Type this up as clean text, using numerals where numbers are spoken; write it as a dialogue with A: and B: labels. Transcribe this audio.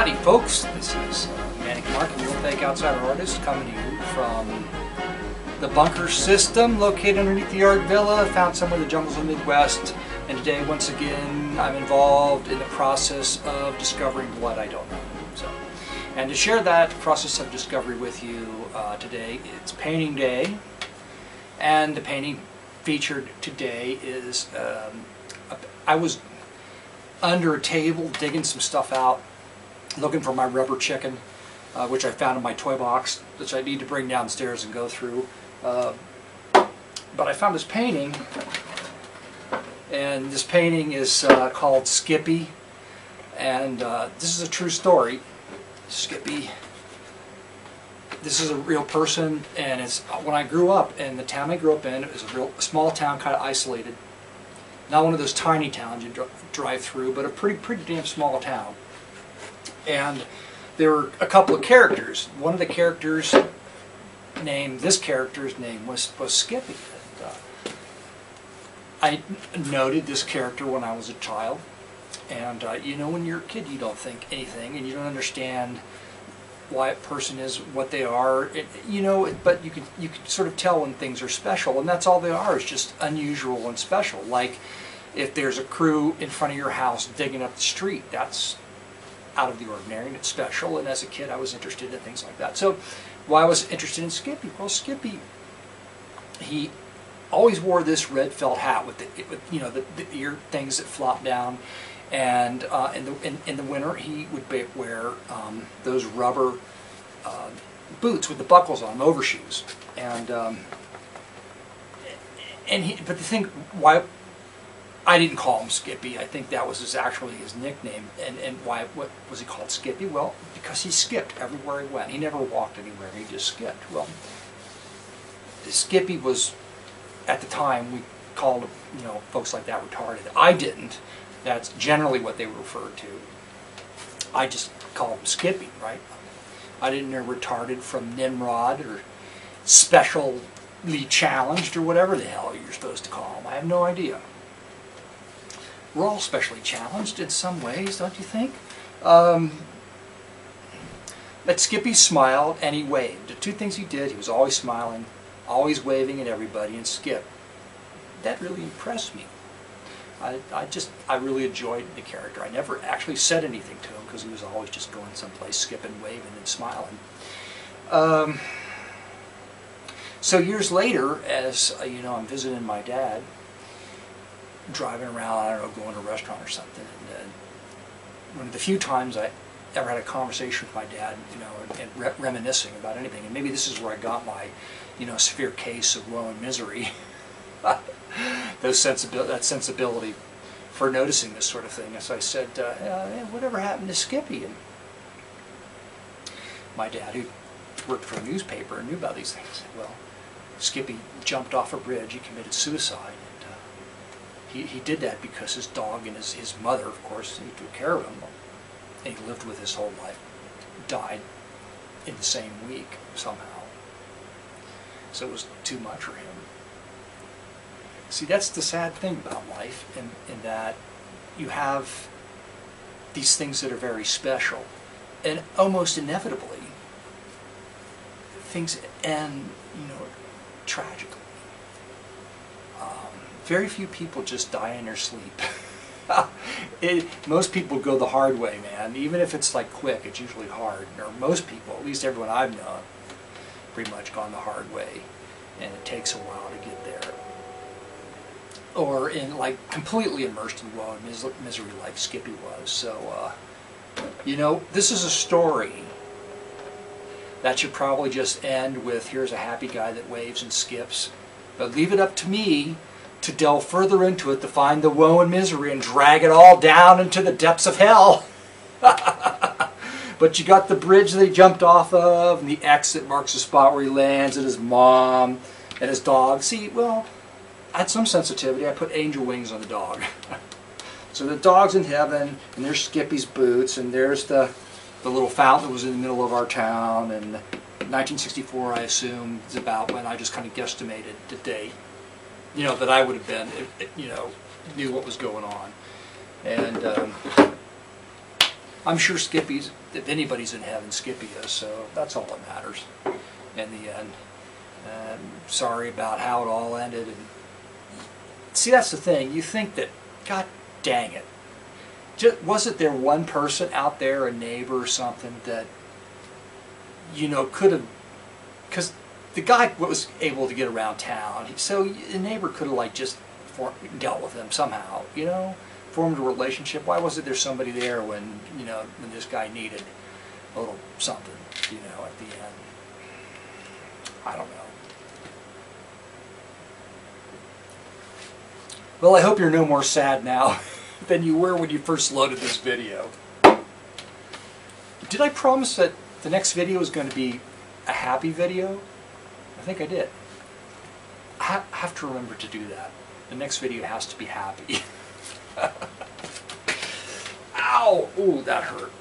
A: Howdy folks, this is Manic Real Fake Outsider Artist coming to you from the bunker system located underneath the Yard Villa, found somewhere in the jungles of the Midwest. And today, once again, I'm involved in the process of discovering what I don't know. And to share that process of discovery with you today, it's painting day. And the painting featured today is, I was under a table digging some stuff out, looking for my rubber chicken, which I found in my toy box, which I need to bring downstairs and go through. But I found this painting, and this painting is called Skippy, and this is a true story. Skippy, this is a real person, and it's when I grew up, and the town I grew up in, it was a small town, kind of isolated. Not one of those tiny towns you drive through, but a pretty damn small town. And there were a couple of characters. One of the characters this character's name was Skippy. And, I noted this character when I was a child. And you know, when you're a kid, you don't think anything, and you don't understand why a person is what they are. You know, but you can sort of tell when things are special, and that's all they are, is just unusual and special. Like if there's a crew in front of your house digging up the street, that's out of the ordinary and it's special. And as a kid, I was interested in things like that. So, why I was interested in Skippy? Well, Skippy, he always wore this red felt hat with you know, the ear things that flop down. And in the winter, he would wear those rubber boots with the buckles on them, overshoes. And but the thing, why I didn't call him Skippy, I think that was actually his nickname. And why? What was he called Skippy? Well, because he skipped everywhere he went. He never walked anywhere. He just skipped. Well, Skippy was, at the time, we called, you know, folks like that retarded. I didn't. That's generally what they were referred to. I just called him Skippy, right? I didn't know retarded from Nimrod or specially challenged or whatever the hell you're supposed to call him. I have no idea. We're all specially challenged in some ways, don't you think? But Skippy smiled and he waved. The two things he did, he was always smiling, always waving at everybody, and skip. That really impressed me. I really enjoyed the character. I never actually said anything to him because he was always just going someplace, skipping, waving, and smiling. So years later, as you know, I'm visiting my dad, driving around, I don't know, going to a restaurant or something, and one of the few times I ever had a conversation with my dad, you know, and reminiscing about anything, and maybe this is where I got my, you know, severe case of woe and misery. That sensibility for noticing this sort of thing. As I said, whatever happened to Skippy? And my dad, who worked for a newspaper and knew about these things, said, well, Skippy jumped off a bridge, he committed suicide. And he did that because his dog and his mother, of course, he took care of him, and he lived with his whole life, died in the same week somehow. So it was too much for him. See, that's the sad thing about life, in that you have these things that are very special, and almost inevitably, things end, you know, tragically. Very few people just die in their sleep. Most people go the hard way, man. Even if it's like quick, it's usually hard. Or most people, at least everyone I've known, pretty much gone the hard way, and it takes a while to get there. Or in like completely immersed in woe and misery like Skippy was. So, you know, this is a story that should probably just end with, here's a happy guy that waves and skips. But leave it up to me to delve further into it, to find the woe and misery and drag it all down into the depths of hell. But you got the bridge that he jumped off of, and the X that marks the spot where he lands, and his mom, and his dog. See, well, I had some sensitivity. I put angel wings on the dog. So the dog's in heaven, and there's Skippy's boots, and there's the little fountain that was in the middle of our town. And 1964, I assume, is about when I just kind of guesstimated the date, you know, that I would have been, you know, knew what was going on. And I'm sure Skippy's, if anybody's in heaven, Skippy is, so that's all that matters in the end. Sorry about how it all ended. And see, that's the thing. You think that, God dang it, wasn't there one person out there, a neighbor or something, that, you know, could have, because the guy was able to get around town, so the neighbor could have like just dealt with him somehow, you know, formed a relationship. Why wasn't there somebody there when, you know, when this guy needed a little something, you know, at the end? I don't know. Well, I hope you're no more sad now than you were when you first loaded this video. Did I promise that the next video is going to be a happy video? I think I did. I have to remember to do that. The next video has to be happy. Ow! Ooh, that hurt.